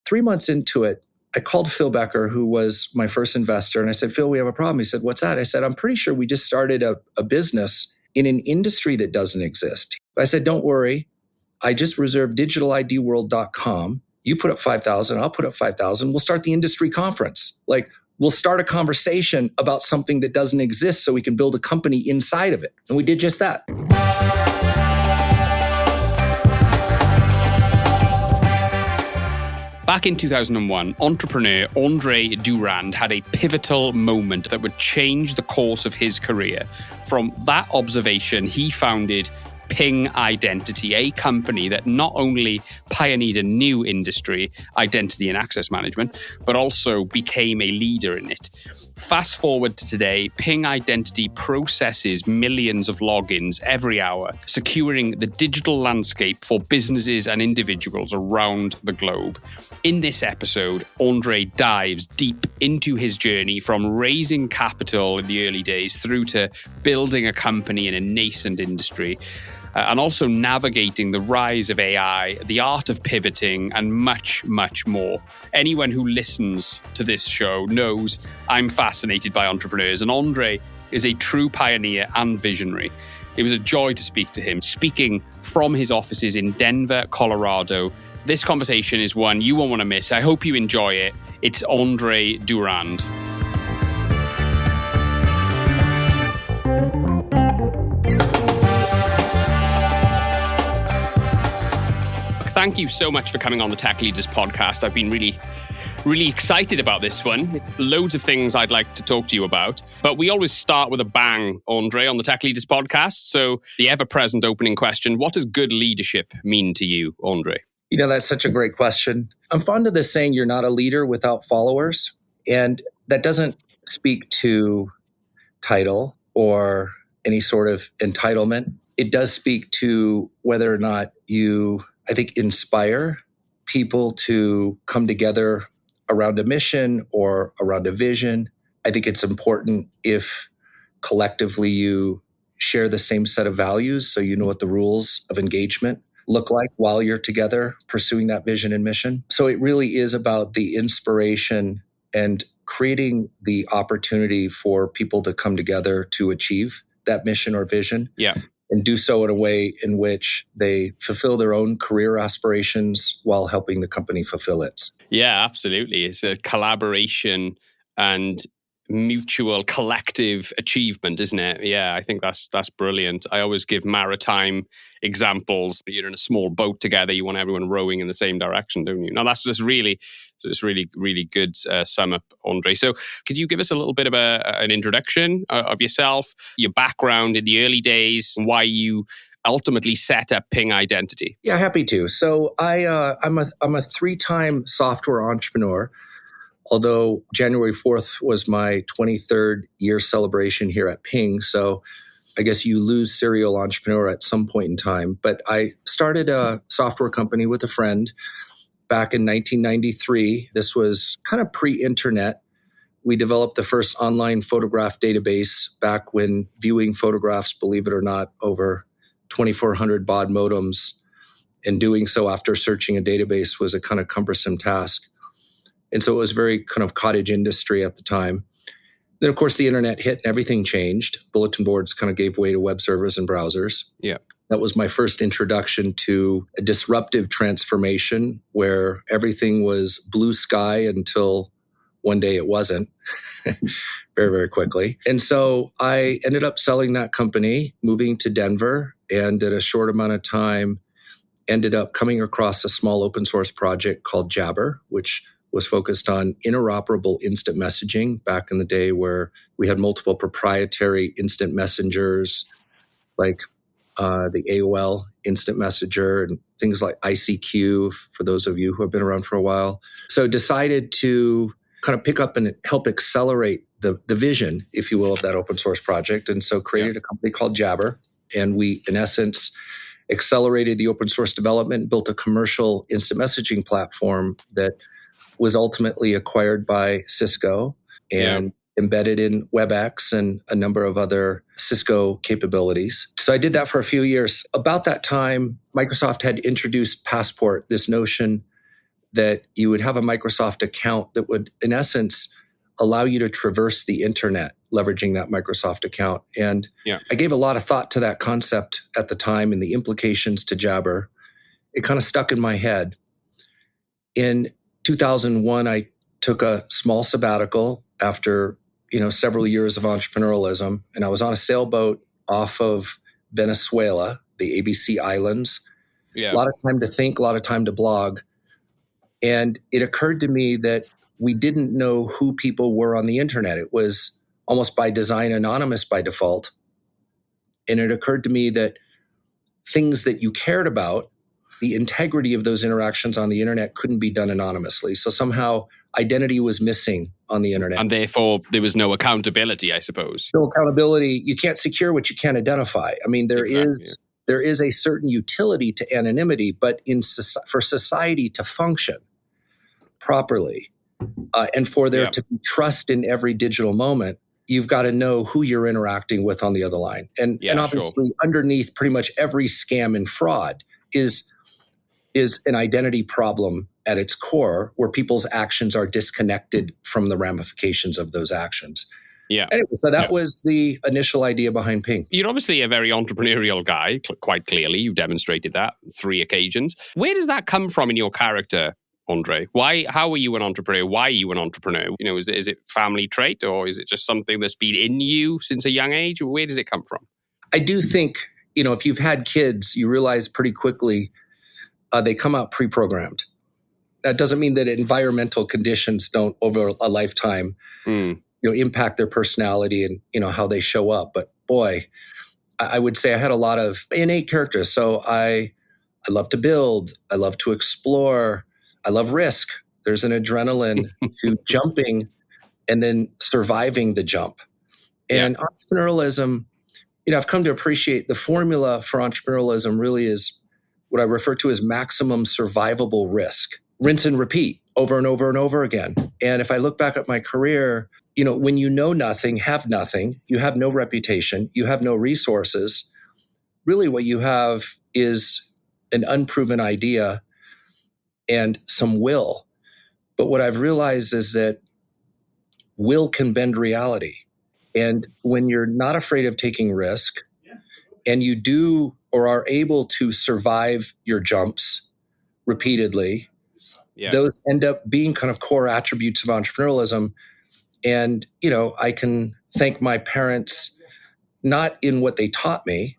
3 months into it, I called Phil Becker, who was my first investor. And I said, Phil, we have a problem. He said, what's that? I said, I'm pretty sure we just started a business in an industry that doesn't exist. But I said, don't worry. I just reserved digitalidworld.com. You put up 5,000, I'll put up 5,000. We'll start the industry conference. Like, we'll start a conversation about something that doesn't exist so we can build a company inside of it. And we did just that. Back in 2001, entrepreneur Andre Durand had a pivotal moment that would change the course of his career. From that observation, he founded Ping Identity, a company that not only pioneered a new industry, identity and access management, but also became a leader in it. Fast forward to today, Ping Identity processes millions of logins every hour, securing the digital landscape for businesses and individuals around the globe. In this episode, Andre dives deep into his journey from raising capital in the early days through to building a company in a nascent industry. And also navigating the rise of AI, the art of pivoting, and much, much more. Anyone who listens to this show knows I'm fascinated by entrepreneurs, and Andre is a true pioneer and visionary. It was a joy to speak to him, speaking from his offices in Denver, Colorado. This conversation is one you won't want to miss. I hope you enjoy it. It's Andre Durand. Thank you so much for coming on the Tech Leaders podcast. I've been really excited about this one. Loads of things I'd like to talk to you about. But we always start with a bang, Andre, on the Tech Leaders podcast. So the ever-present opening question, what does good leadership mean to you, Andre? You know, that's such a great question. I'm fond of this saying, you're not a leader without followers. And that doesn't speak to title or any sort of entitlement. It does speak to whether or not you, I think, inspire people to come together around a mission or around a vision. I think it's important if collectively you share the same set of values so you know what the rules of engagement look like while you're together pursuing that vision and mission. So it really is about the inspiration and creating the opportunity for people to come together to achieve that mission or vision. Yeah. And do so in a way in which they fulfill their own career aspirations while helping the company fulfill its. Yeah, absolutely. It's a collaboration and mutual collective achievement, isn't it? Yeah, I think that's brilliant. I always give maritime examples. You're in a small boat together. You want everyone rowing in the same direction, don't you? Now, that's just really good sum up, Andre. So could you give us a little bit of an introduction of yourself, your background in the early days, and why you ultimately set up Ping Identity? Yeah, happy to. So I'm a 3-time software entrepreneur. Although January 4th was my 23rd year celebration here at Ping. So I guess you lose serial entrepreneur at some point in time. But I started a software company with a friend back in 1993. This was kind of pre-internet. We developed the first online photograph database back when viewing photographs, believe it or not, over 2,400 baud modems, and doing so after searching a database was a kind of cumbersome task. And so it was very kind of cottage industry at the time. Then, of course, the internet hit and everything changed. Bulletin boards kind of gave way to web servers and browsers. Yeah. That was my first introduction to a disruptive transformation where everything was blue sky until one day it wasn't very, very quickly. And so I ended up selling that company, moving to Denver, and in a short amount of time, ended up coming across a small open source project called Jabber, which was focused on interoperable instant messaging back in the day where we had multiple proprietary instant messengers like the AOL instant messenger and things like ICQ for those of you who have been around for a while. So decided to kind of pick up and help accelerate the vision, if you will, of that open source project. And so created a company called Jabber. And we, in essence, accelerated the open source development, built a commercial instant messaging platform that was ultimately acquired by Cisco and embedded in WebEx and a number of other Cisco capabilities. So I did that for a few years. About that time, Microsoft had introduced Passport, this notion that you would have a Microsoft account that would, in essence, allow you to traverse the internet, leveraging that Microsoft account. And I gave a lot of thought to that concept at the time and the implications to Jabber. It kind of stuck in my head. In 2001, I took a small sabbatical after, several years of entrepreneurialism. And I was on a sailboat off of Venezuela, the ABC Islands. Yeah. A lot of time to think, a lot of time to blog. And it occurred to me that we didn't know who people were on the internet. It was almost by design anonymous by default. And it occurred to me that things that you cared about, the integrity of those interactions on the internet couldn't be done anonymously. So somehow identity was missing on the internet. And therefore, there was no accountability, I suppose. No accountability. You can't secure what you can't identify. I mean, there is a certain utility to anonymity, but for society to function properly, and for there to be trust in every digital moment, you've got to know who you're interacting with on the other line. And obviously underneath pretty much every scam and fraud is an identity problem at its core, where people's actions are disconnected from the ramifications of those actions. Yeah. Anyway, so that was the initial idea behind Ping. You're obviously a very entrepreneurial guy, quite clearly. You've demonstrated that on 3 occasions. Where does that come from in your character, Andre? How are you an entrepreneur? Why are you an entrepreneur? Is it family trait, or is it just something that's been in you since a young age? Where does it come from? I do think, if you've had kids, you realize pretty quickly they come out pre-programmed. That doesn't mean that environmental conditions don't, over a lifetime, impact their personality and, how they show up. But boy, I would say I had a lot of innate characters. So I love to build. I love to explore. I love risk. There's an adrenaline to jumping and then surviving the jump. And entrepreneurialism, I've come to appreciate the formula for entrepreneurialism really is what I refer to as maximum survivable risk. Rinse and repeat over and over and over again. And if I look back at my career, when you know nothing, have nothing, you have no reputation, you have no resources, really what you have is an unproven idea and some will. But what I've realized is that will can bend reality. And when you're not afraid of taking risk and you do or are able to survive your jumps repeatedly, those end up being kind of core attributes of entrepreneurialism. And, I can thank my parents, not in what they taught me,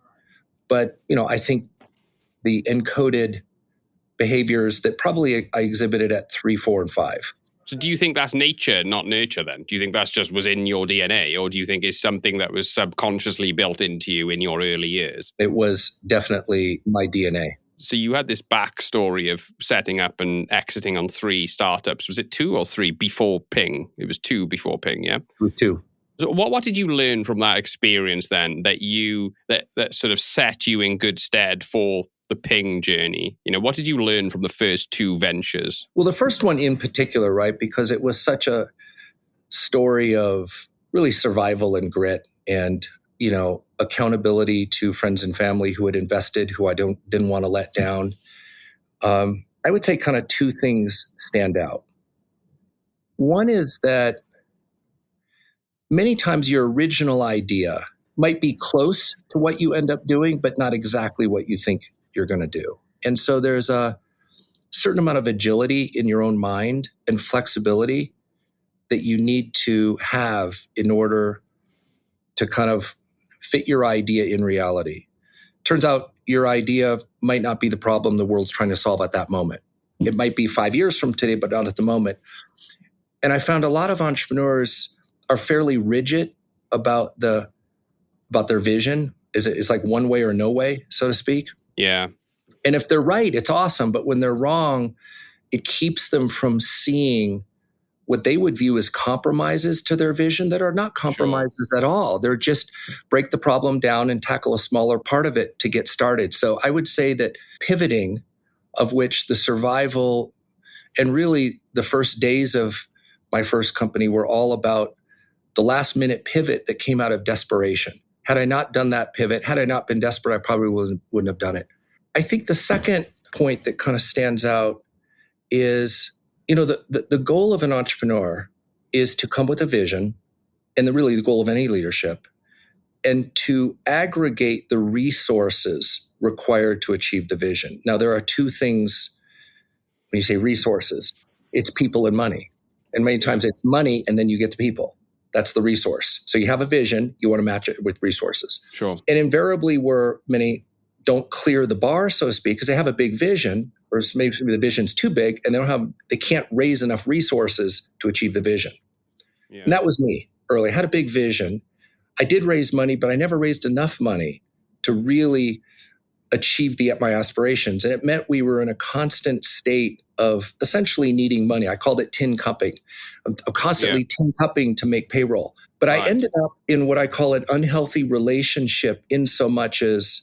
but, I think the encoded behaviors that probably I exhibited at 3, 4, and 5. So do you think that's nature, not nurture then? Do you think that's just was in your DNA? Or do you think it's something that was subconsciously built into you in your early years? It was definitely my DNA. So you had this backstory of setting up and exiting on 3 startups. Was it 2 or 3 before Ping? It was 2 before Ping, yeah? It was 2. So what did you learn from that experience then that sort of set you in good stead for the Ping journey? What did you learn from the first 2 ventures? Well, the first one in particular, right? Because it was such a story of really survival and grit and accountability to friends and family who had invested, who I didn't want to let down. I would say kind of 2 things stand out. One is that many times your original idea might be close to what you end up doing, but not exactly what you think you're going to do. And so there's a certain amount of agility in your own mind and flexibility that you need to have in order to kind of fit your idea in reality. Turns out your idea might not be the problem the world's trying to solve at that moment. It might be 5 years from today, but not at the moment. And I found a lot of entrepreneurs are fairly rigid about their vision. It's like one way or no way, so to speak. Yeah. And if they're right, it's awesome. But when they're wrong, it keeps them from seeing what they would view as compromises to their vision that are not compromises at all. They're just break the problem down and tackle a smaller part of it to get started. So I would say that pivoting, of which the survival and really the first days of my first company were all about the last minute pivot that came out of desperation. Had I not done that pivot, had I not been desperate, I probably wouldn't have done it. I think the second point that kind of stands out is, the goal of an entrepreneur is to come with a vision, and really the goal of any leadership, and to aggregate the resources required to achieve the vision. Now, there are two things when you say resources. It's people and money. And many times it's money and then you get the people. That's the resource. So you have a vision, you want to match it with resources. Sure. And invariably where many don't clear the bar, so to speak, because they have a big vision, or maybe the vision's too big and they can't raise enough resources to achieve the vision. Yeah. And that was me early. I had a big vision. I did raise money, but I never raised enough money to really achieve my aspirations. And it meant we were in a constant state of essentially needing money. I called it tin cupping. I'm constantly tin cupping to make payroll. But I ended up in what I call an unhealthy relationship, in so much as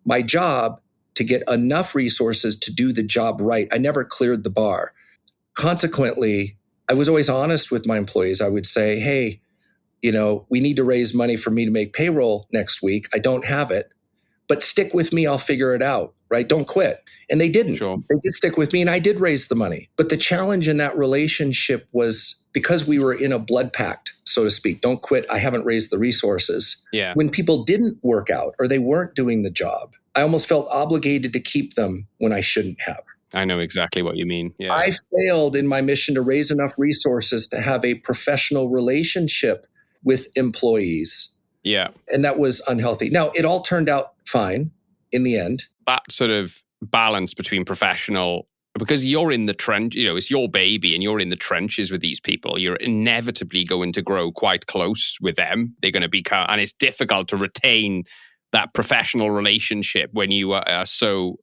my job to get enough resources to do the job right. I never cleared the bar. Consequently, I was always honest with my employees. I would say, hey, we need to raise money for me to make payroll next week. I don't have it, but stick with me. I'll figure it out, right? Don't quit. And they didn't. Sure. They did stick with me and I did raise the money. But the challenge in that relationship was because we were in a blood pact, so to speak. Don't quit. I haven't raised the resources. Yeah. When people didn't work out or they weren't doing the job, I almost felt obligated to keep them when I shouldn't have. I know exactly what you mean. Yeah. I failed in my mission to raise enough resources to have a professional relationship with employees. Yeah. And that was unhealthy. Now, it all turned out fine in the end. That sort of balance between professional, because you're in the trench, it's your baby and you're in the trenches with these people, you're inevitably going to grow quite close with them. They're going to become, and it's difficult to retain that professional relationship when you are so,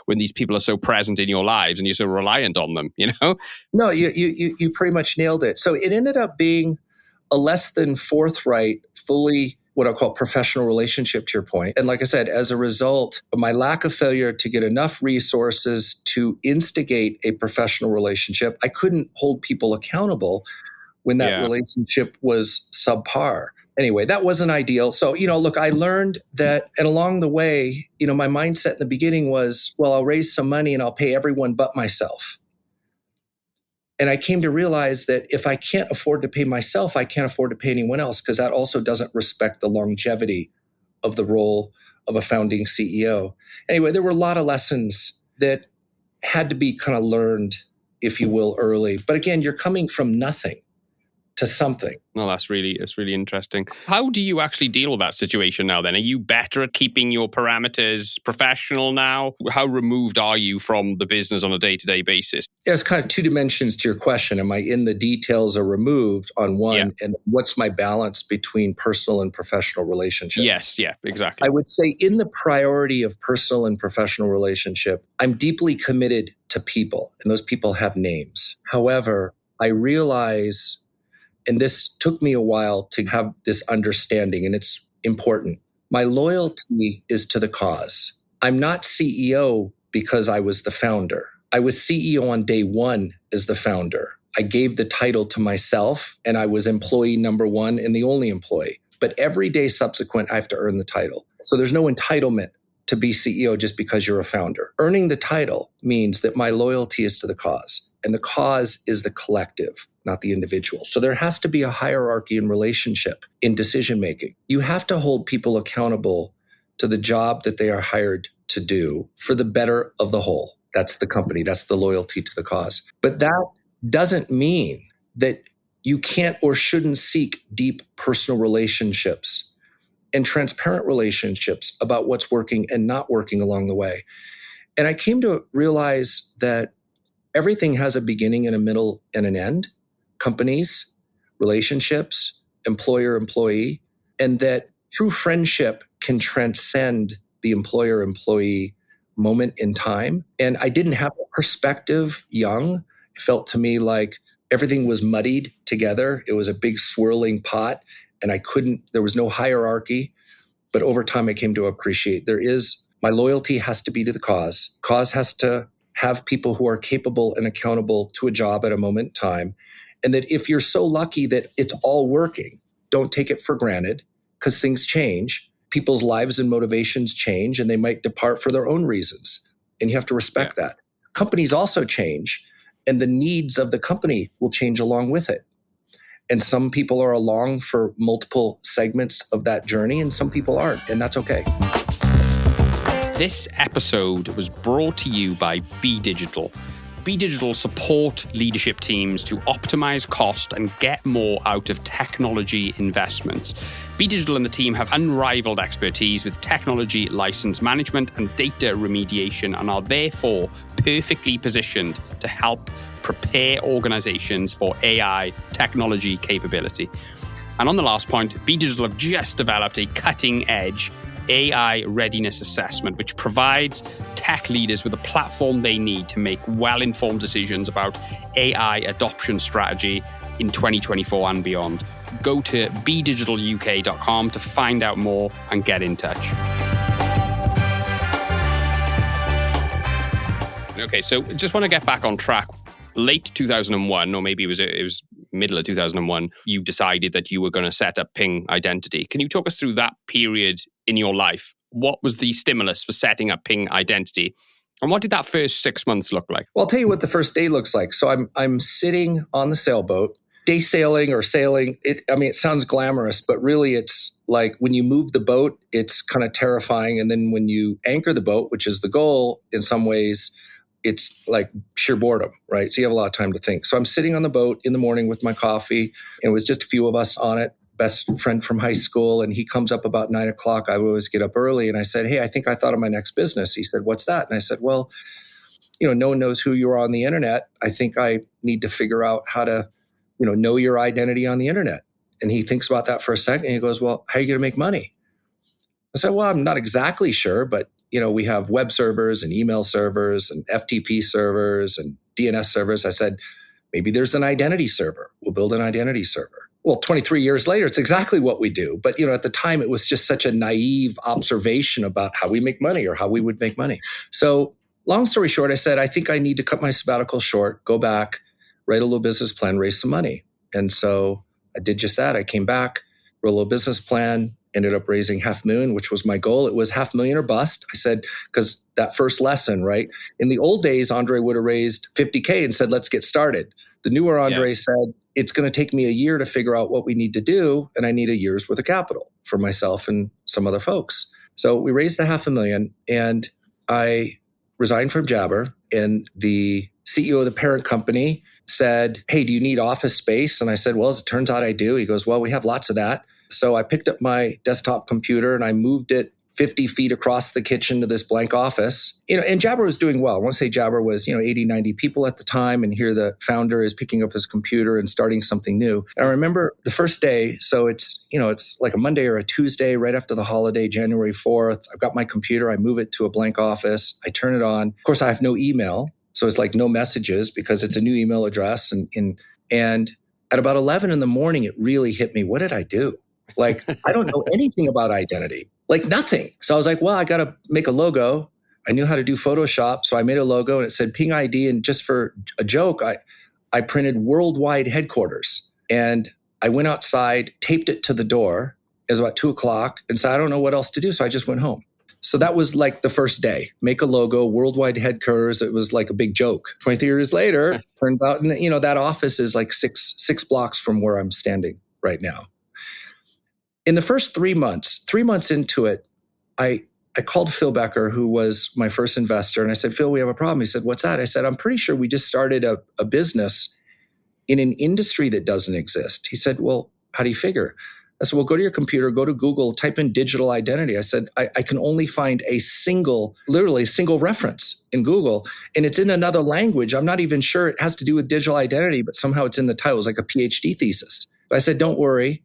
when these people are so present in your lives and you're so reliant on them, No, you pretty much nailed it. So it ended up being a less than forthright, fully what I call professional relationship, to your point. And like I said, as a result of my lack of failure to get enough resources to instigate a professional relationship, I couldn't hold people accountable when that relationship was subpar. Anyway, that wasn't ideal. So, look, I learned that, and along the way, my mindset in the beginning was, well, I'll raise some money and I'll pay everyone but myself. And I came to realize that if I can't afford to pay myself, I can't afford to pay anyone else, because that also doesn't respect the longevity of the role of a founding CEO. Anyway, there were a lot of lessons that had to be kind of learned, if you will, early. But again, you're coming from nothing to something. Well, that's really interesting. How do you actually deal with that situation now then? Are you better at keeping your parameters professional now? How removed are you from the business on a day-to-day basis? Yeah, it's kind of two dimensions to your question. Am I in the details or removed on one? And what's my balance between personal and professional relationships? Yes, yeah, exactly. I would say in the priority of personal and professional relationship, I'm deeply committed to people, and those people have names. However, I realize, and this took me a while to have this understanding, and it's important. My loyalty is to the cause. I'm not CEO because I was the founder. I was CEO on day one as the founder. I gave the title to myself, and I was employee number one and the only employee. But every day subsequent, I have to earn the title. So there's no entitlement to be CEO just because you're a founder. Earning the title means that my loyalty is to the cause, and the cause is the collective, not the individual. So there has to be a hierarchy in relationship, in decision-making. You have to hold people accountable to the job that they are hired to do for the better of the whole. That's the company. That's the loyalty to the cause. But that doesn't mean that you can't or shouldn't seek deep personal relationships and transparent relationships about what's working and not working along the way. And I came to realize that everything has a beginning and a middle and an end. Companies, relationships, employer-employee, and that true friendship can transcend the employer-employee moment in time. And I didn't have a perspective young. It felt to me like everything was muddied together. It was a big swirling pot, and there was no hierarchy. But over time, I came to appreciate my loyalty has to be to the cause. Cause has to have people who are capable and accountable to a job at a moment in time. And that if you're so lucky that it's all working, don't take it for granted, because things change. People's lives and motivations change, and they might depart for their own reasons. And you have to respect that. companies also change, and the needs of the company will change along with it. And some people are along for multiple segments of that journey, and some people aren't, and that's okay. This episode was brought to you by Be Digital. Be Digital support leadership teams to optimize cost and get more out of technology investments. Be Digital and the team have unrivaled expertise with technology license management and data remediation and are therefore perfectly positioned to help prepare organizations for AI technology capability. And on the last point, Be Digital have just developed a cutting-edge AI readiness assessment, which provides tech leaders with a platform they need to make well-informed decisions about AI adoption strategy in 2024 and beyond. Go to bedigitaluk.com to find out more and get in touch. Okay, so just want to get back on track. Late 2001, or maybe it was middle of 2001, you decided that you were going to set up Ping Identity. Can you talk us through that period in your life? What was the stimulus for setting up Ping Identity? And what did that first 6 months look like? Well, I'll tell you what the first day looks like. So I'm sitting on the sailboat, day sailing or sailing. It sounds glamorous, but really it's like when you move the boat, it's kind of terrifying. And then when you anchor the boat, which is the goal, in some ways, it's like sheer boredom, right? So you have a lot of time to think. So I'm sitting on the boat in the morning with my coffee, and it was just a few of us on it, best friend from high school. And he comes up about 9 o'clock. I always get up early. And I said, hey, I think I thought of my next business. He said, what's that? And I said, well, no one knows who you are on the internet. I think I need to figure out how to, know your identity on the internet. And he thinks about that for a second. And he goes, well, how are you going to make money? I said, well, I'm not exactly sure, but we have web servers and email servers and FTP servers and DNS servers. I said, maybe there's an identity server. We'll build an identity server. Well, 23 years later, it's exactly what we do. But, at the time, it was just such a naive observation about how we make money or how we would make money. So long story short, I said, I think I need to cut my sabbatical short, go back, write a little business plan, raise some money. And so I did just that. I came back, wrote a little business plan, ended up raising $500,000, which was my goal. It was $500,000 or bust. I said, because that first lesson, right? In the old days, Andre would have raised $50K and said, let's get started. The newer Andre said, it's going to take me a year to figure out what we need to do. And I need a year's worth of capital for myself and some other folks. So we raised the $500,000 and I resigned from Jabber. And the CEO of the parent company said, hey, do you need office space? And I said, well, as it turns out, I do. He goes, well, we have lots of that. So I picked up my desktop computer and I moved it 50 feet across the kitchen to this blank office. And Jabber was doing well. I want to say Jabber was, 80, 90 people at the time. And here the founder is picking up his computer and starting something new. And I remember the first day. So it's like a Monday or a Tuesday right after the holiday, January 4th. I've got my computer. I move it to a blank office. I turn it on. Of course, I have no email. So it's like no messages because it's a new email address. And at about 11 in the morning, it really hit me. What did I do? Like, I don't know anything about identity, like nothing. So I was like, well, I got to make a logo. I knew how to do Photoshop. So I made a logo and it said Ping ID. And just for a joke, I printed worldwide headquarters and I went outside, taped it to the door. It was about 2 o'clock and said, I don't know what else to do. So I just went home. So that was like the first day, make a logo, worldwide headquarters. It was like a big joke. 23 years later, turns out, that office is like six blocks from where I'm standing right now. In the first 3 months into it, I called Phil Becker, who was my first investor, and I said, Phil, we have a problem. He said, what's that? I said, I'm pretty sure we just started a business in an industry that doesn't exist. He said, well, how do you figure? I said, well, go to your computer, go to Google, type in digital identity. I said, I can only find literally a single reference in Google, and it's in another language. I'm not even sure it has to do with digital identity, but somehow it's in the title. It's like a PhD thesis. But I said, don't worry.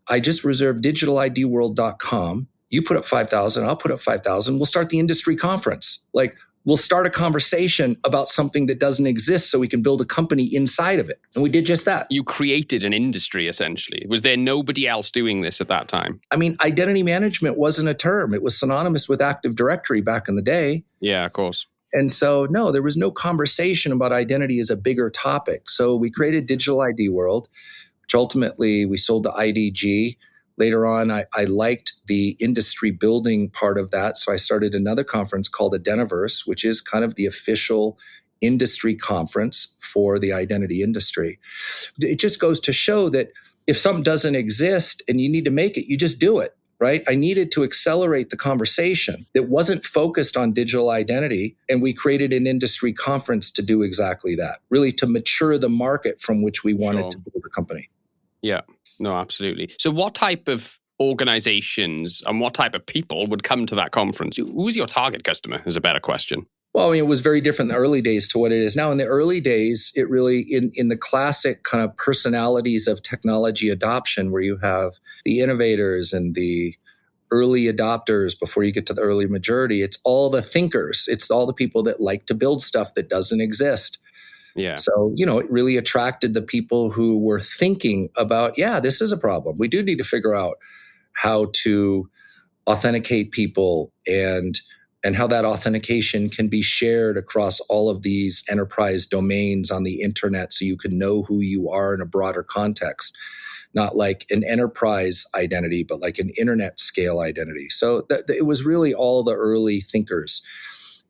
I just reserved digitalidworld.com. You put up 5,000, I'll put up 5,000. We'll start the industry conference. Like, we'll start a conversation about something that doesn't exist so we can build a company inside of it. And we did just that. You created an industry, essentially. Was there nobody else doing this at that time? Identity management wasn't a term. It was synonymous with Active Directory back in the day. Yeah, of course. And so, no, there was no conversation about identity as a bigger topic. So we created Digital ID World, which ultimately we sold to IDG. Later on, I liked the industry building part of that. So I started another conference called Adeniverse, which is kind of the official industry conference for the identity industry. It just goes to show that if something doesn't exist and you need to make it, you just do it, right? I needed to accelerate the conversation that wasn't focused on digital identity. And we created an industry conference to do exactly that, really to mature the market from which we wanted to build the company. Yeah, no, absolutely. So what type of organizations and what type of people would come to that conference? Who's your target customer is a better question. Well, I mean, it was very different in the early days to what it is now. In the early days, it really, in the classic kind of personalities of technology adoption, where you have the innovators and the early adopters before you get to the early majority, it's all the thinkers. It's all the people that like to build stuff that doesn't exist. Yeah. So, it really attracted the people who were thinking about, this is a problem. We do need to figure out how to authenticate people and how that authentication can be shared across all of these enterprise domains on the internet so you can know who you are in a broader context. Not like an enterprise identity, but like an internet scale identity. So it was really all the early thinkers.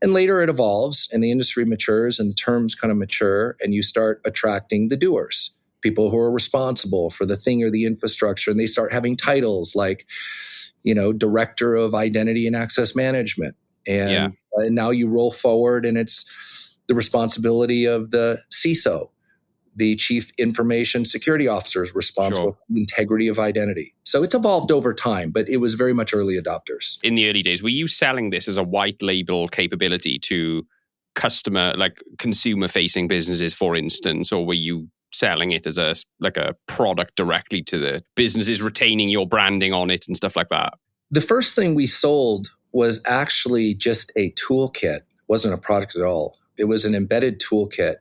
And later it evolves and the industry matures and the terms kind of mature and you start attracting the doers, people who are responsible for the thing or the infrastructure. And they start having titles like, Director of Identity and Access Management. And now you roll forward and it's the responsibility of the CISO, the Chief Information Security Officer is responsible for the integrity of identity. So it's evolved over time, but it was very much early adopters. In the early days, were you selling this as a white label capability to consumer-facing businesses, for instance, or were you selling it as a product directly to the businesses, retaining your branding on it and stuff like that? The first thing we sold was actually just a toolkit. It wasn't a product at all. It was an embedded toolkit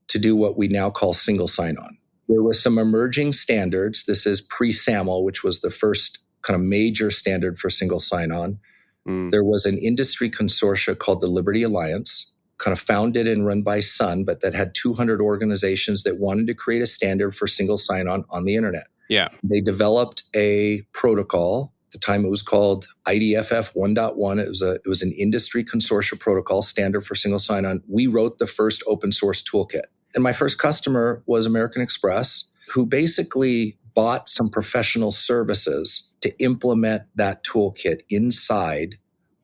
to do what we now call single sign-on. There were some emerging standards. This is pre-SAML, which was the first kind of major standard for single sign-on. There was an industry consortia called the Liberty Alliance, kind of founded and run by Sun, but that had 200 organizations that wanted to create a standard for single sign-on on the internet. Yeah. They developed a protocol. At the time, it was called IDFF 1.1. It was an industry consortia protocol standard for single sign-on. We wrote the first open source toolkit. And my first customer was American Express, who basically bought some professional services to implement that toolkit inside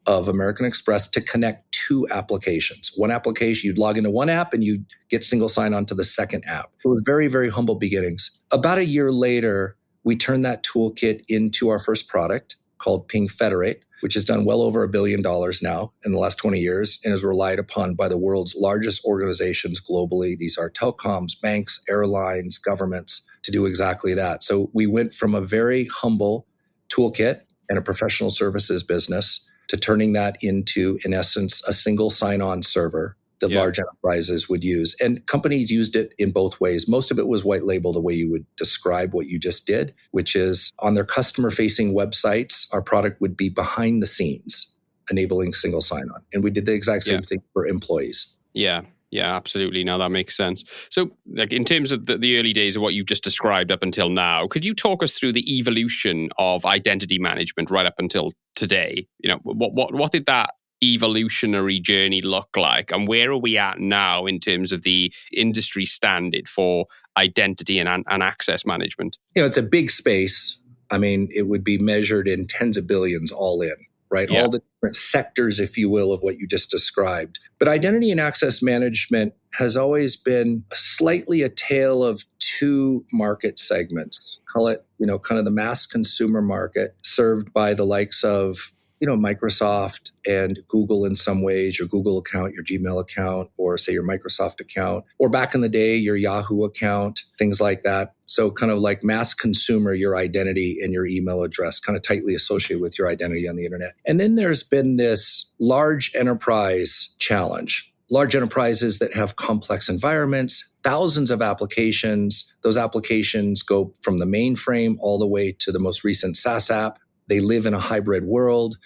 of American Express to connect two applications. One application, you'd log into one app and you'd get single sign-on to the second app. It was very, very humble beginnings. About a year later, we turned that toolkit into our first product called Ping Federate, which has done well over $1 billion now in the last 20 years and is relied upon by the world's largest organizations globally. These are telecoms, banks, airlines, governments to do exactly that. So we went from a very humble toolkit and a professional services business to turning that into, in essence, a single sign-on server that large enterprises would use. And companies used it in both ways. Most of it was white label, the way you would describe what you just did, which is on their customer-facing websites, our product would be behind the scenes, enabling single sign-on. And we did the exact same thing for employees. Yeah, absolutely. Now that makes sense. So in terms of the early days of what you've just described up until now, could you talk us through the evolution of identity management right up until today? What did that evolutionary journey look like, and where are we at now in terms of the industry standard for identity and access management? It's a big space. I mean, it would be measured in tens of billions all in, right? All the different sectors, if you will, of what you just described. But identity and access management has always been slightly a tale of two market segments. Call it, kind of the mass consumer market served by the likes of Microsoft and Google in some ways, your Google account, your Gmail account, or say your Microsoft account, or back in the day, your Yahoo account, things like that. So kind of like mass consumer, your identity and your email address kind of tightly associated with your identity on the internet. And then there's been this large enterprise challenge. Large enterprises that have complex environments, thousands of applications. Those applications go from the mainframe all the way to the most recent SaaS app. They live in a hybrid world,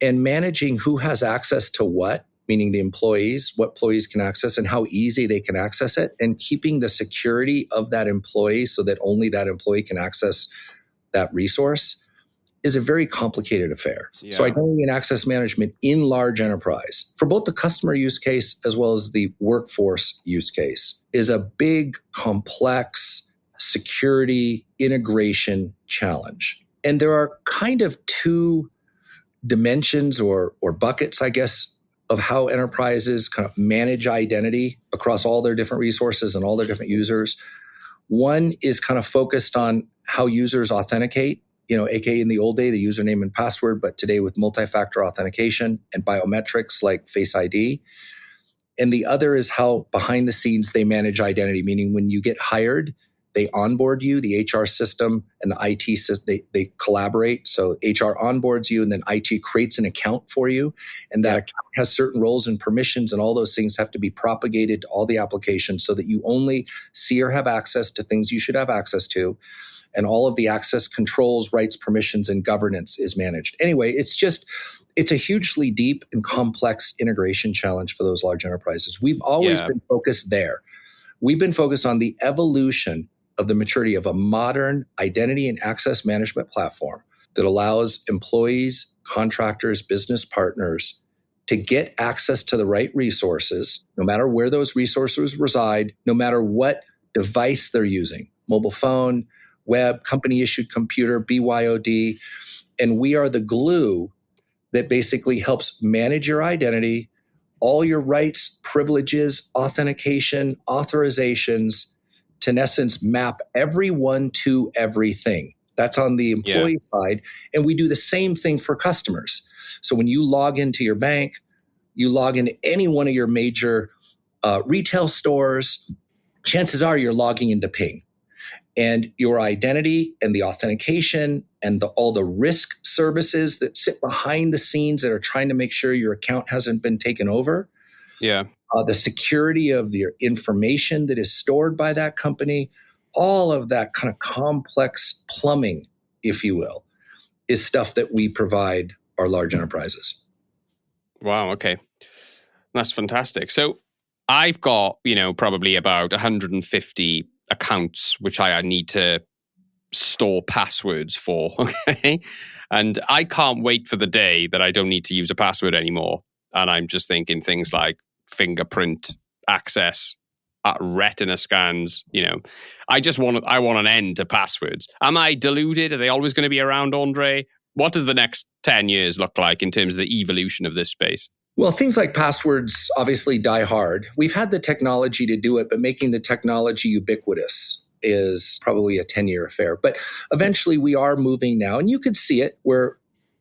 and managing who has access to what, meaning the employees, what employees can access and how easy they can access it, and keeping the security of that employee so that only that employee can access that resource is a very complicated affair. Yeah. So identity and access management in large enterprise, for both the customer use case as well as the workforce use case, is a big, complex security integration challenge. And there are kind of two dimensions or buckets, I guess, of how enterprises kind of manage identity across all their different resources and all their different users. One is kind of focused on how users authenticate, aka in the old day, the username and password, but today with multi-factor authentication and biometrics like Face ID. And the other is how behind the scenes they manage identity, meaning when you get hired, they onboard you, the HR system and the IT system, they collaborate. So HR onboards you and then IT creates an account for you. And that account has certain roles and permissions, and all those things have to be propagated to all the applications so that you only see or have access to things you should have access to. And all of the access controls, rights, permissions, and governance is managed. Anyway, it's a hugely deep and complex integration challenge for those large enterprises. We've always been focused there. We've been focused on the evolution of the maturity of a modern identity and access management platform that allows employees, contractors, business partners to get access to the right resources, no matter where those resources reside, no matter what device they're using, mobile phone, web, company-issued computer, BYOD. And we are the glue that basically helps manage your identity, all your rights, privileges, authentication, authorizations, to in essence map everyone to everything. That's on the employee side. And we do the same thing for customers. So when you log into your bank, you log into any one of your major retail stores, chances are you're logging into Ping. And your identity and the authentication and all the risk services that sit behind the scenes that are trying to make sure your account hasn't been taken over. Yeah. The security of your information that is stored by that company, all of that kind of complex plumbing, if you will, is stuff that we provide our large enterprises. Wow. Okay. That's fantastic. So I've got, probably about 150 accounts which I need to store passwords for. Okay. And I can't wait for the day that I don't need to use a password anymore. And I'm just thinking things like fingerprint access, retina scans. I want an end to passwords. Am I deluded? Are they always going to be around, Andre? What does the next 10 years look like in terms of the evolution of this space? Well, things like passwords obviously die hard. We've had the technology to do it, but making the technology ubiquitous is probably a 10-year affair. But eventually we are moving now, and you could see it where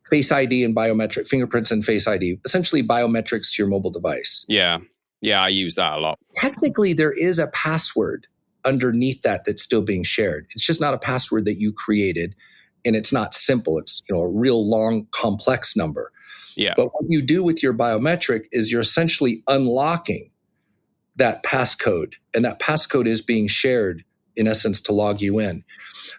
Face ID and biometric fingerprints and Face ID, essentially biometrics to your mobile device. Yeah. Yeah, I use that a lot. Technically, there is a password underneath that's still being shared. It's just not a password that you created, and it's not simple. It's a real long, complex number. Yeah. But what you do with your biometric is you're essentially unlocking that passcode, and that passcode is being shared, in essence, to log you in.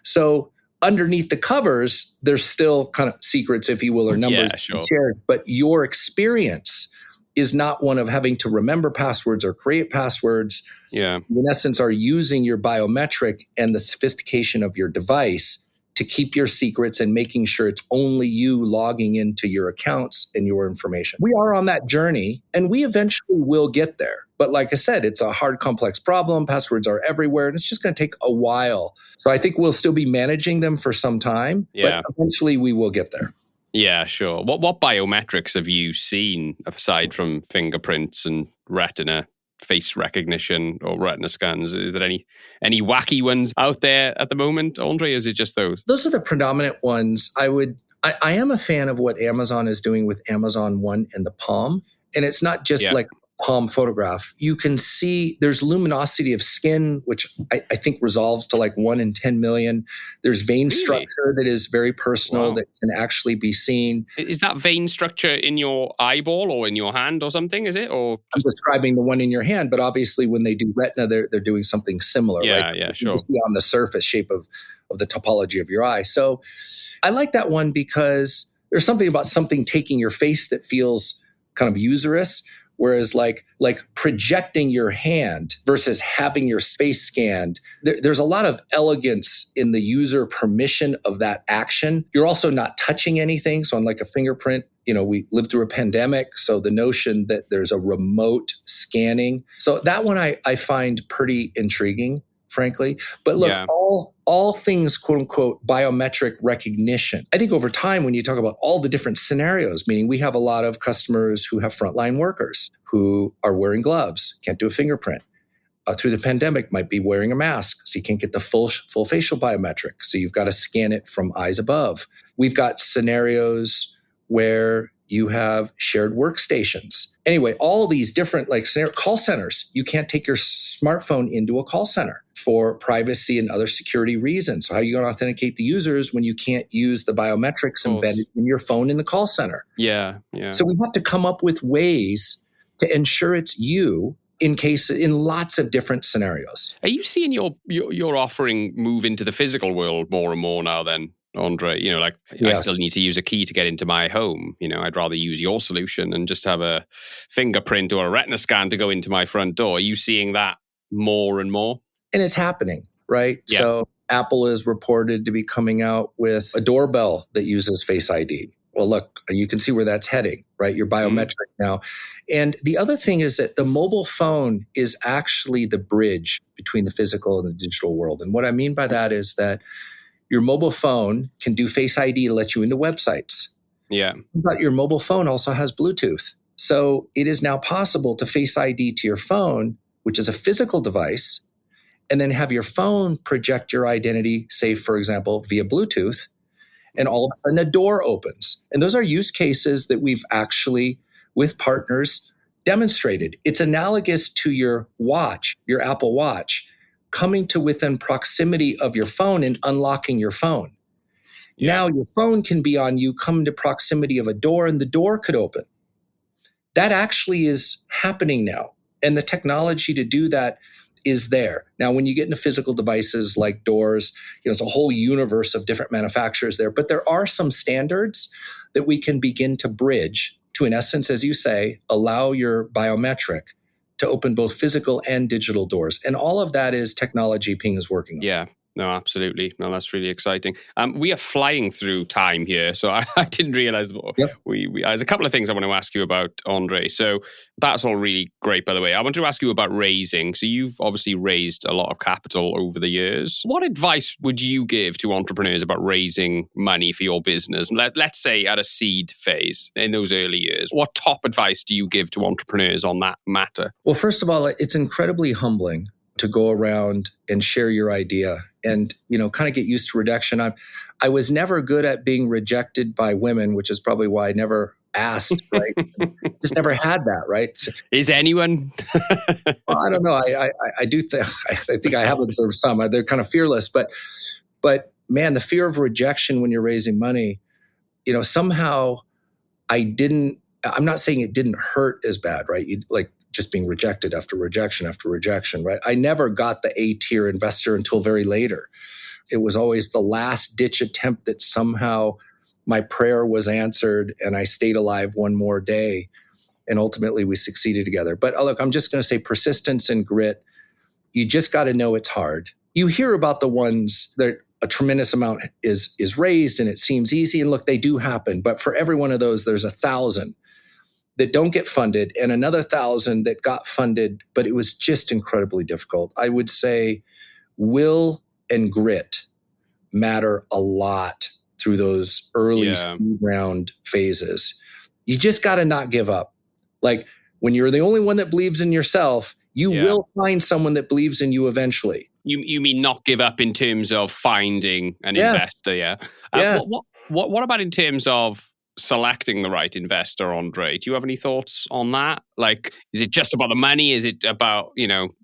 So underneath the covers, there's still kind of secrets, if you will, or numbers shared, but your experience is not one of having to remember passwords or create passwords. Yeah. You, in essence, are using your biometric and the sophistication of your device to keep your secrets and making sure it's only you logging into your accounts and your information. We are on that journey, and we eventually will get there. But like I said, it's a hard, complex problem. Passwords are everywhere, and it's just going to take a while. So I think we'll still be managing them for some time, but eventually we will get there. Yeah, sure. What biometrics have you seen aside from fingerprints and retina, face recognition or retina scans? Is there any wacky ones out there at the moment, Andre? Is it just those? Those are the predominant ones. I am a fan of what Amazon is doing with Amazon One and the Palm. And it's not just like palm photograph. You can see there's luminosity of skin, which I think resolves to like 1 in 10 million. There's vein structure that is very personal that can actually be seen. Is that vein structure in your eyeball or in your hand or something, is it? Or I'm describing the one in your hand, but obviously when they do retina, they're doing something similar, right? Yeah, sure. Just beyond the surface shape of the topology of your eye. So I like that one because there's something about something taking your face that feels kind of usurious. Whereas like projecting your hand versus having your face scanned, there's a lot of elegance in the user permission of that action. You're also not touching anything. So unlike a fingerprint, we lived through a pandemic. So the notion that there's a remote scanning. So that one I find pretty intriguing, frankly. But look, all things, quote unquote, biometric recognition. I think over time, when you talk about all the different scenarios, meaning we have a lot of customers who have frontline workers who are wearing gloves, can't do a fingerprint. Through the pandemic, might be wearing a mask, so you can't get the full facial biometric. So you've got to scan it from eyes above. We've got scenarios where you have shared workstations. Anyway, all these different call centers. You can't take your smartphone into a call center for privacy and other security reasons. So how are you going to authenticate the users when you can't use the biometrics embedded in your phone in the call center? Yeah. So we have to come up with ways to ensure it's you in lots of different scenarios. Are you seeing your offering move into the physical world more and more now then? Andre, Yes. I still need to use a key to get into my home. I'd rather use your solution and just have a fingerprint or a retina scan to go into my front door. Are you seeing that more and more? And it's happening, right? Yeah. So Apple is reported to be coming out with a doorbell that uses Face ID. Well, look, you can see where that's heading, right? You're biometric now. And the other thing is that the mobile phone is actually the bridge between the physical and the digital world. And what I mean by that is that your mobile phone can do Face ID to let you into websites. Yeah. But your mobile phone also has Bluetooth. So it is now possible to Face ID to your phone, which is a physical device, and then have your phone project your identity, say, for example, via Bluetooth, and all of a sudden a door opens. And those are use cases that we've actually, with partners, demonstrated. It's analogous to your watch, your Apple Watch, coming to within proximity of your phone and unlocking your phone. Yeah. Now your phone can be on you, come to proximity of a door, and the door could open. That actually is happening now. And the technology to do that is there. Now, when you get into physical devices like doors, it's a whole universe of different manufacturers there. But there are some standards that we can begin to bridge to, in essence, as you say, allow your biometric to open both physical and digital doors. And all of that is technology Ping is working on. Yeah. No, absolutely. No, that's really exciting. We are flying through time here, so I didn't realize. Yep. There's a couple of things I want to ask you about, Andre. So that's all really great, by the way. I want to ask you about raising. So you've obviously raised a lot of capital over the years. What advice would you give to entrepreneurs about raising money for your business? Let's say at a seed phase in those early years. What top advice do you give to entrepreneurs on that matter? Well, first of all, it's incredibly humbling to go around and share your idea and, kind of get used to rejection. I was never good at being rejected by women, which is probably why I never asked, right? Just never had that, right? Is anyone? Well, I don't know. I do think, I think I have observed some. They're kind of fearless, but man, the fear of rejection when you're raising money, somehow I'm not saying it didn't hurt as bad, right? Just being rejected after rejection after rejection, right? I never got the A-tier investor until very later. It was always the last ditch attempt that somehow my prayer was answered and I stayed alive one more day. And ultimately we succeeded together. But look, I'm just going to say persistence and grit. You just got to know it's hard. You hear about the ones that a tremendous amount is raised and it seems easy. And look, they do happen. But for every one of those, there's 1,000 that don't get funded and another 1,000 that got funded, but it was just incredibly difficult. I would say will and grit matter a lot through those early seed round phases. You just got to not give up. Like when you're the only one that believes in yourself, you will find someone that believes in you eventually. You mean not give up in terms of finding an investor? Yeah. Yes. What about in terms of selecting the right investor, Andre? Do you have any thoughts on that? Like, is it just about the money? Is it about,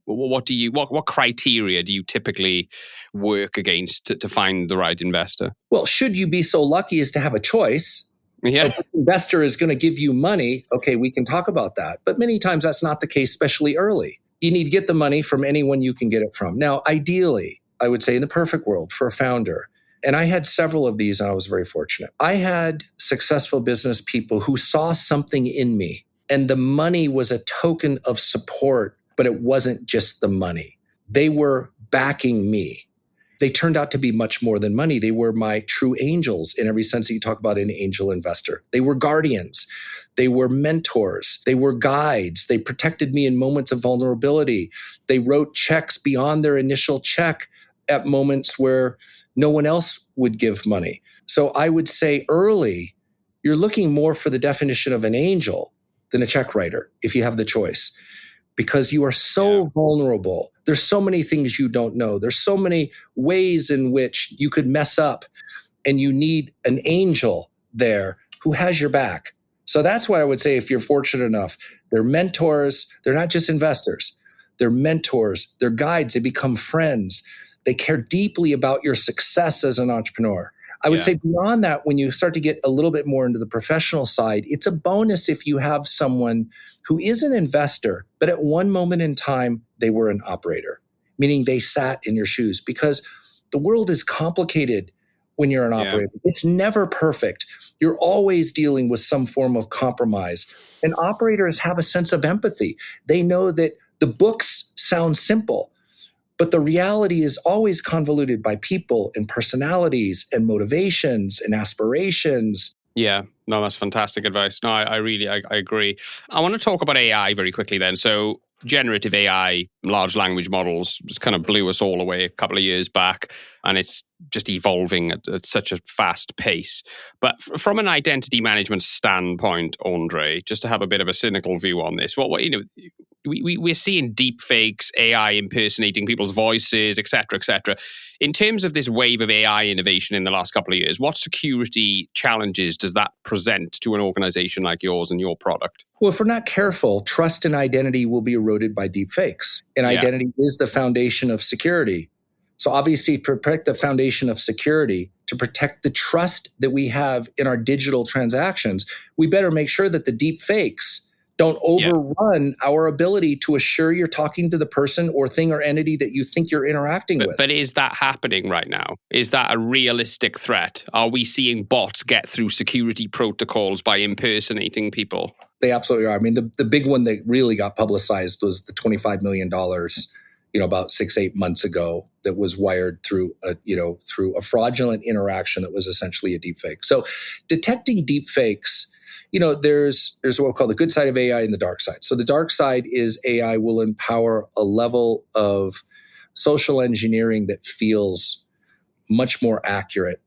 what criteria do you typically work against to find the right investor? Well, should you be so lucky as to have a choice, an investor is going to give you money, okay, we can talk about that. But many times that's not the case, especially early. You need to get the money from anyone you can get it from. Now, ideally, I would say in the perfect world for a founder, and I had several of these and I was very fortunate. I had successful business people who saw something in me And the money was a token of support, but it wasn't just the money. They were backing me. They turned out to be much more than money. They were my true angels in every sense that you talk about an angel investor. They were guardians. They were mentors. They were guides. They protected me in moments of vulnerability. They wrote checks beyond their initial check at moments where no one else would give money. So I would say early, you're looking more for the definition of an angel than a check writer if you have the choice. Because you are so vulnerable. There's so many things you don't know. There's so many ways in which you could mess up, and you need an angel there who has your back. So that's what I would say if you're fortunate enough. They're mentors. They're not just investors. They're mentors. They're guides. They become friends. They care deeply about your success as an entrepreneur. I would say beyond that, when you start to get a little bit more into the professional side, it's a bonus if you have someone who is an investor, but at one moment in time, they were an operator, meaning they sat in your shoes, because the world is complicated when you're an operator. It's never perfect. You're always dealing with some form of compromise. And operators have a sense of empathy. They know that the books sound simple, but the reality is always convoluted by people and personalities and motivations and aspirations. Yeah, no, that's fantastic advice. No, I agree. I want to talk about AI very quickly then. So generative AI, large language models, just kind of blew us all away a couple of years back, and it's just evolving at such a fast pace. But from an identity management standpoint, Andre, just to have a bit of a cynical view on this, what we're seeing deepfakes, AI impersonating people's voices, et cetera, et cetera. In terms of this wave of AI innovation in the last couple of years, what security challenges does that present to an organization like yours and your product? Well, if we're not careful, trust and identity will be eroded by deepfakes. And identity is the foundation of security. So obviously, to protect the foundation of security, to protect the trust that we have in our digital transactions, we better make sure that the deepfakes don't overrun our ability to assure you're talking to the person or thing or entity that you think you're interacting with. But is that happening right now? Is that a realistic threat? Are we seeing bots get through security protocols by impersonating people? They absolutely are. I mean, the big one that really got publicized was the $25 million, about 6-8 months ago, that was wired through a fraudulent interaction that was essentially a deepfake. So detecting deepfakes, there's what we call the good side of AI and the dark side. So the dark side is AI will empower a level of social engineering that feels much more accurate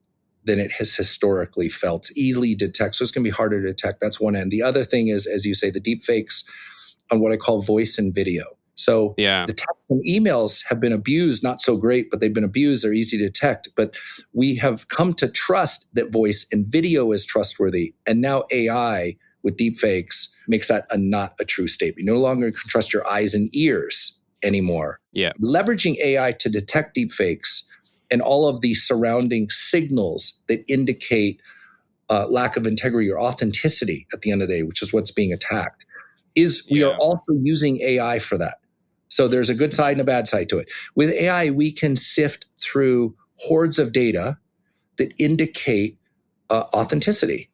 than it has historically felt. It's easily detect, so it's going to be harder to detect. That's one end. The other thing is, as you say, the deepfakes on what I call voice and video. So the text and emails have been abused, not so great, but they've been abused. They're easy to detect. But we have come to trust that voice and video is trustworthy. And now AI with deepfakes makes that not a true statement. You no longer can trust your eyes and ears anymore. Leveraging AI to detect deepfakes and all of the surrounding signals that indicate lack of integrity or authenticity at the end of the day, which is what's being attacked, we are also using AI for that. So there's a good side and a bad side to it. With AI, we can sift through hordes of data that indicate authenticity.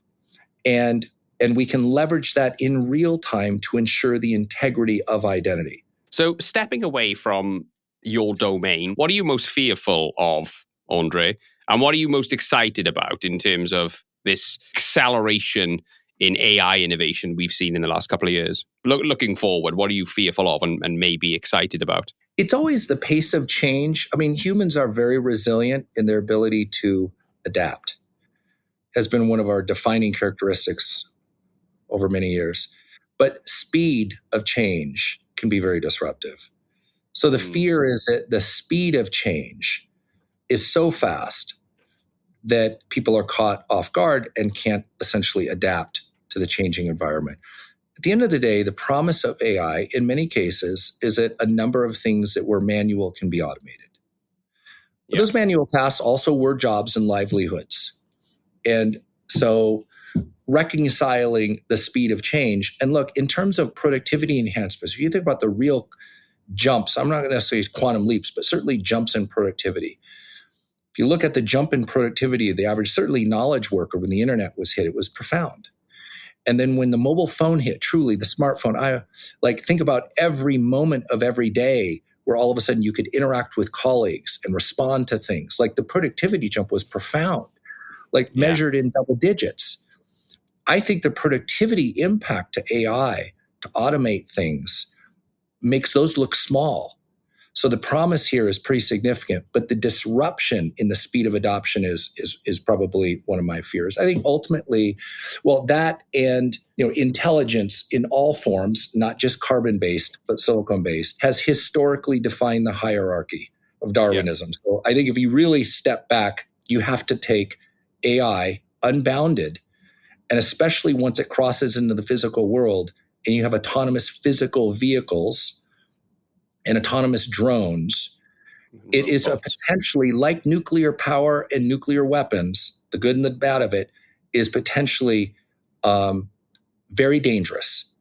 And we can leverage that in real time to ensure the integrity of identity. So stepping away from your domain, what are you most fearful of, Andre? And what are you most excited about in terms of this acceleration in AI innovation we've seen in the last couple of years? Looking forward, what are you fearful of and maybe excited about? It's always the pace of change. I mean, humans are very resilient in their ability to adapt. Has been one of our defining characteristics over many years. But speed of change can be very disruptive. So the fear is that the speed of change is so fast that people are caught off guard and can't essentially adapt to the changing environment. At the end of the day, the promise of AI, in many cases, is that a number of things that were manual can be automated. But those manual tasks also were jobs and livelihoods. And so reconciling the speed of change, and look, in terms of productivity enhancements, if you think about the real jumps, I'm not going to say quantum leaps, but certainly jumps in productivity. If you look at the jump in productivity of the average, certainly knowledge worker when the internet was hit, it was profound. And then when the mobile phone hit, truly the smartphone, I think about every moment of every day where all of a sudden you could interact with colleagues and respond to things. Like the productivity jump was profound, measured in double digits. I think the productivity impact to AI to automate things makes those look small. So the promise here is pretty significant, but the disruption in the speed of adoption is probably one of my fears. I think ultimately, that and intelligence in all forms, not just carbon-based, but silicon-based, has historically defined the hierarchy of Darwinism. Yeah. So I think if you really step back, you have to take AI unbounded, and especially once it crosses into the physical world and you have autonomous physical vehicles and autonomous drones, it is a potentially, like nuclear power and nuclear weapons, the good and the bad of it, is potentially very dangerous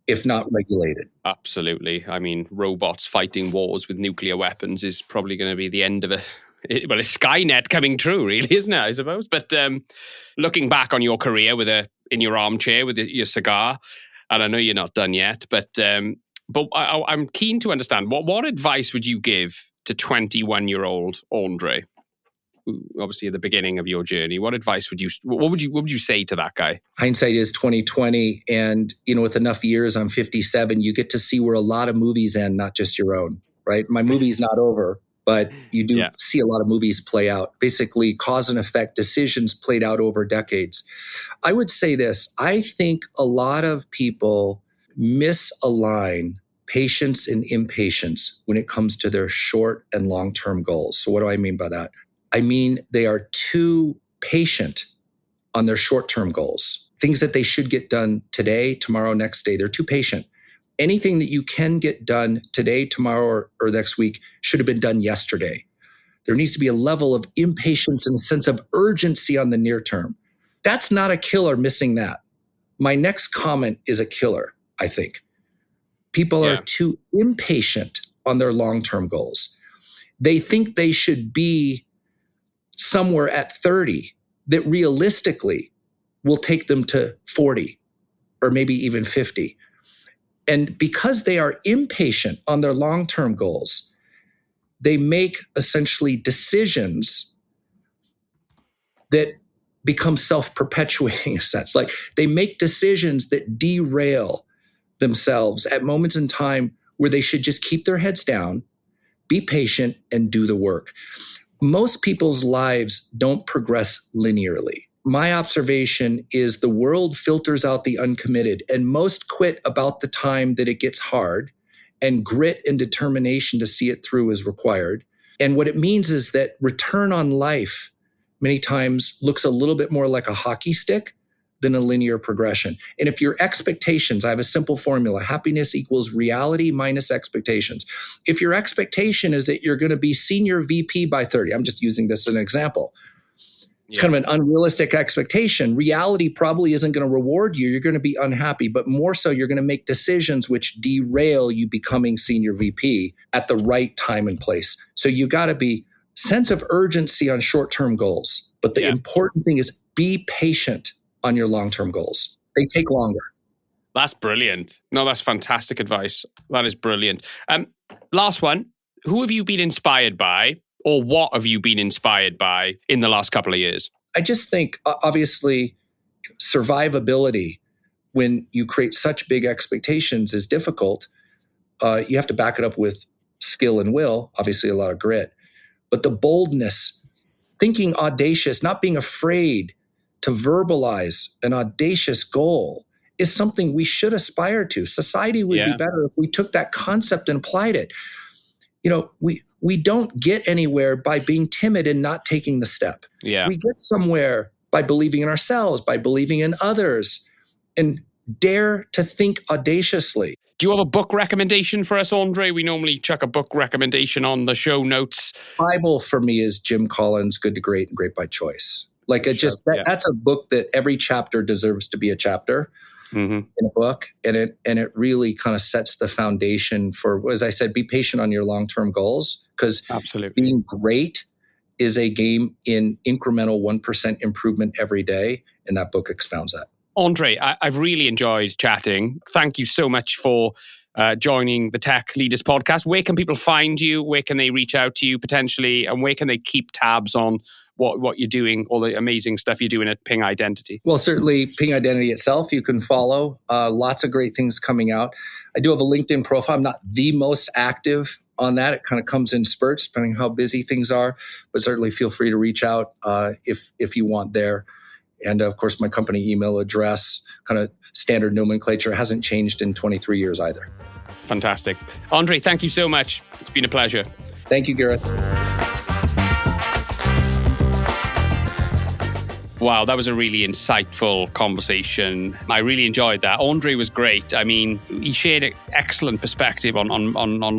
if not regulated. Absolutely. I mean, robots fighting wars with nuclear weapons is probably going to be the end of a Skynet coming true, really, isn't it, I suppose? But looking back on your career in your armchair with your cigar, and I know you're not done yet, but I'm keen to understand, what advice would you give to 21-year-old Andre, who, obviously at the beginning of your journey? What advice would you say to that guy? Hindsight is 20/20, and with enough years, I'm 57. You get to see where a lot of movies end, not just your own. Right? My movie's not over, but you do see a lot of movies play out. Basically, cause and effect decisions played out over decades. I would say this: I think a lot of people misalign patience and impatience when it comes to their short and long-term goals. So what do I mean by that? I mean, they are too patient on their short-term goals. Things that they should get done today, tomorrow, next day. They're too patient. Anything that you can get done today, tomorrow, or next week should have been done yesterday. There needs to be a level of impatience and sense of urgency on the near term. That's not a killer, missing that. My next comment is a killer, I think. People are too impatient on their long-term goals. They think they should be somewhere at 30 that realistically will take them to 40 or maybe even 50. And because they are impatient on their long-term goals, they make essentially decisions that become self-perpetuating in a sense. Like they make decisions that derail themselves at moments in time where they should just keep their heads down, be patient, and do the work. Most people's lives don't progress linearly. My observation is the world filters out the uncommitted, and most quit about the time that it gets hard, and grit and determination to see it through is required. And what it means is that return on life many times looks a little bit more like a hockey stick than a linear progression. And if your expectations, I have a simple formula: happiness equals reality minus expectations. If your expectation is that you're going to be senior VP by 30, I'm just using this as an example. It's kind of an unrealistic expectation. Reality probably isn't going to reward you. You're going to be unhappy, but more so, you're going to make decisions which derail you becoming senior VP at the right time and place. So you got to be sense of urgency on short-term goals. But the important thing is be patient on your long-term goals. They take longer. That's brilliant. No, that's fantastic advice. That is brilliant. Last one. Who have you been inspired by, or what have you been inspired by in the last couple of years? I just think, obviously, survivability when you create such big expectations is difficult. You have to back it up with skill and will, obviously a lot of grit. But the boldness, thinking audacious, not being afraid to verbalize an audacious goal is something we should aspire to. Society would be better if we took that concept and applied it. We don't get anywhere by being timid and not taking the step. We get somewhere by believing in ourselves, by believing in others, and dare to think audaciously. Do you have a book recommendation for us, Andre? We normally chuck a book recommendation on the show notes. Bible for me is Jim Collins' Good to Great and Great by Choice. That's a book that every chapter deserves to be a chapter in a book. And it really kind of sets the foundation for, as I said, be patient on your long-term goals, because being great is a game in incremental 1% improvement every day. And that book expounds that. Andre, I've really enjoyed chatting. Thank you so much for joining the Tech Leaders Podcast. Where can people find you? Where can they reach out to you potentially? And where can they keep tabs on what you're doing, all the amazing stuff you're doing at Ping Identity? Well, certainly Ping Identity itself, you can follow. Lots of great things coming out. I do have a LinkedIn profile. I'm not the most active on that. It kind of comes in spurts, depending on how busy things are. But certainly feel free to reach out if you want there. And of course, my company email address, kind of standard nomenclature, hasn't changed in 23 years either. Fantastic. Andre, thank you so much. It's been a pleasure. Thank you, Gareth. Wow, that was a really insightful conversation. I really enjoyed that. Andre was great. I mean, he shared an excellent perspective on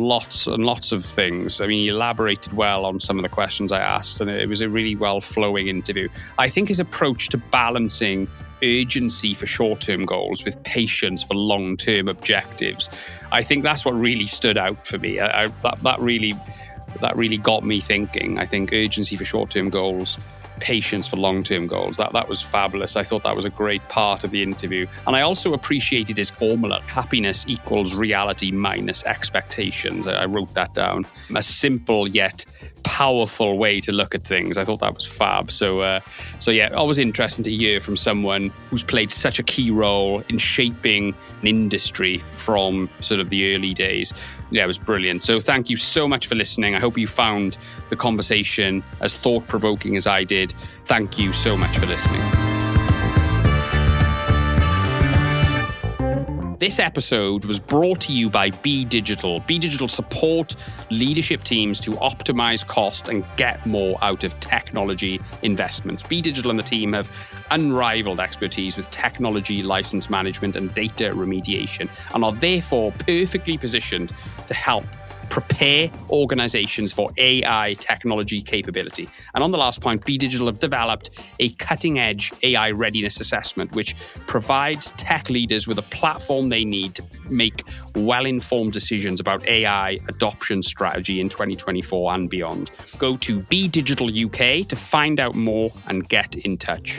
lots and lots of things. I mean, he elaborated well on some of the questions I asked, and it was a really well-flowing interview. I think his approach to balancing urgency for short-term goals with patience for long-term objectives, I think that's what really stood out for me. That really got me thinking. I think urgency for short-term goals, patience for long-term goals. That was fabulous. I thought that was a great part of the interview. And I also appreciated his formula. Happiness equals reality minus expectations. I wrote that down. A simple yet powerful way to look at things. I thought that was fab. So yeah, always interesting to hear from someone who's played such a key role in shaping an industry from sort of the early days. Yeah, it was brilliant. So thank you so much for listening. I hope you found the conversation as thought-provoking as I did. Thank you so much for listening. This episode was brought to you by Be Digital. Be Digital support leadership teams to optimize cost and get more out of technology investments. Be Digital and the team have unrivaled expertise with technology license management and data remediation, and are therefore perfectly positioned to help prepare organizations for AI technology capability. And on the last point, Be Digital have developed a cutting-edge AI readiness assessment, which provides tech leaders with a platform they need to make well-informed decisions about AI adoption strategy in 2024 and beyond. Go to Be Digital UK to find out more and get in touch.